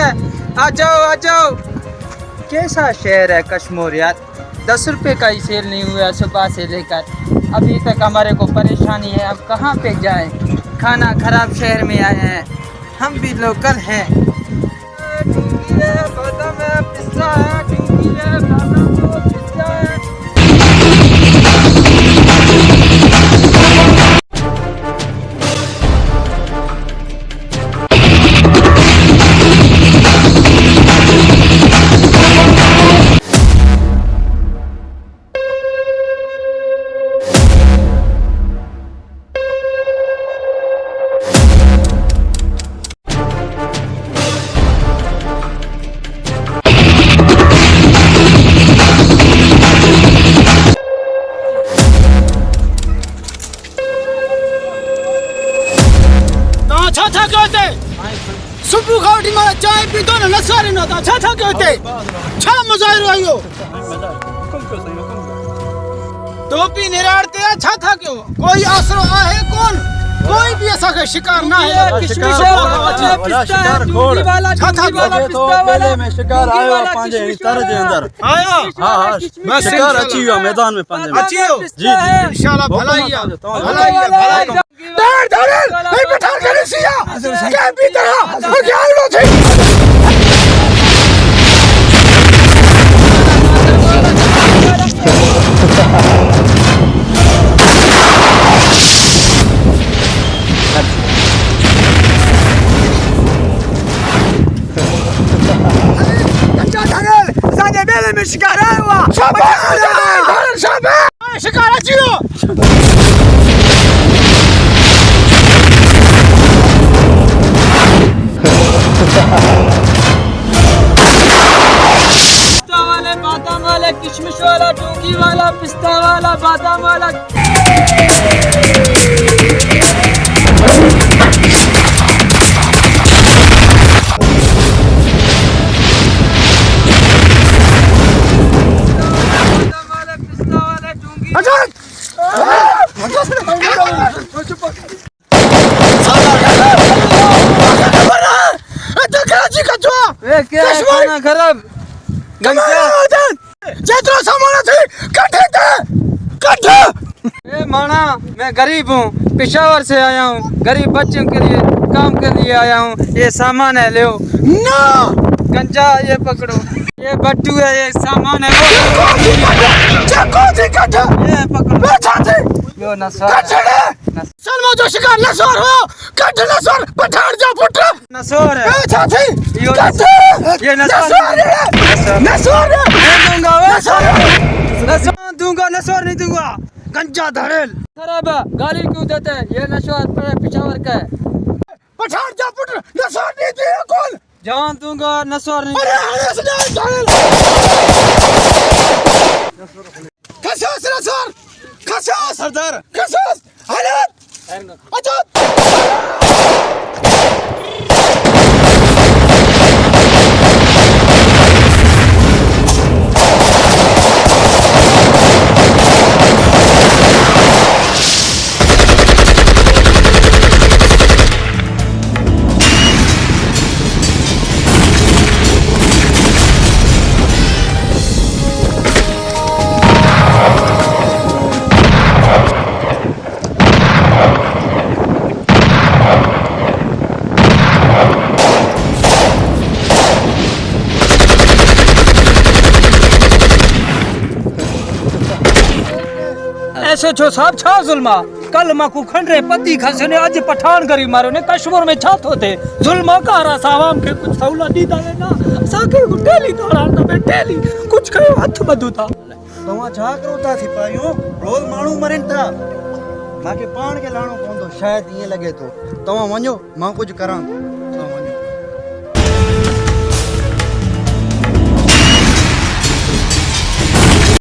आ जाओ। कैसा शहर है कश्मीर यार। 10 रुपये का ही सेल नहीं हुआ सुबह से लेकर अभी तक। हमारे को परेशानी है, अब कहाँ पे जाएं। खाना खराब शहर में आए हैं, हम भी लोकल हैं। बादाम है, पिस्ता है, टिंकी है, बादाम है, पिस्ता है। सुबह का उठी मारा चाय पीतो ना नसारी ना था छा के होते छा मुजाहिर आयो टोपी निराड़ते छा था क्यों कोई आसरो आहे कौन कोई भी ऐसा का शिकार ना है किशमिश वाला शिकार खोड़ छा था पहले में शिकार आयो पांजे तर जे अंदर आया हां मैं शिकार अच्छी हुआ मैदान में पांजे अच्छी हो जी इंशाल्लाह भलाई डर डर नहीं बैठा कर सिया क्या भी तरह क्या लो थे मेले में शिकार आया हुआ शिकार अच्छी हो बादाम वाला, किशमिश वाला, टोंगी वाला, पिस्ता वाला, बादाम वाला। क्या खाना खराब जितना सामान थे कट्ठे ए माना मैं गरीब हूँ, पेशावर से आया हूँ, गरीब बच्चों के लिए काम के लिए आया हूँ। ये सामान है, लो ना गंजा ये पकड़ो, ये बट्टू है, ये सामान है, ये पकड़ो बैठा थे यो नसवार सलमा जो शिकार नसवार हो कट नसवार पठार जा पुत्र नसवार है बैठा थे यो ये नसवार दूंगा, नसवार नहीं दूंगा। गंजा धड़ेल खराब है, गाली क्यों देते हैं? ये नसवार पेशावर का है। पठार जा पुत्र नसवार नहीं दे कौन जान दूंगा, नसवार नहीं। खसास नसवार खसास सरदार खसास हालत अच्छा ऐसे छो साहब छा जुल्मा कल माकू खंडरे पति खसे ने आज पठान करी मारो ने कश्मीर में छा होते जुल्मा का रहा आवाम के कुछ सहूलत दी दावे ना साके डेली दौड़ा तो मैं डेली कुछ कयो हाथ बदू था तवा छा करो था सिपाहियों रोज माण्हू मरन था माके पाण के लाणो पवंदो शायद ये लगे तो तवा वञो मां कुछ करां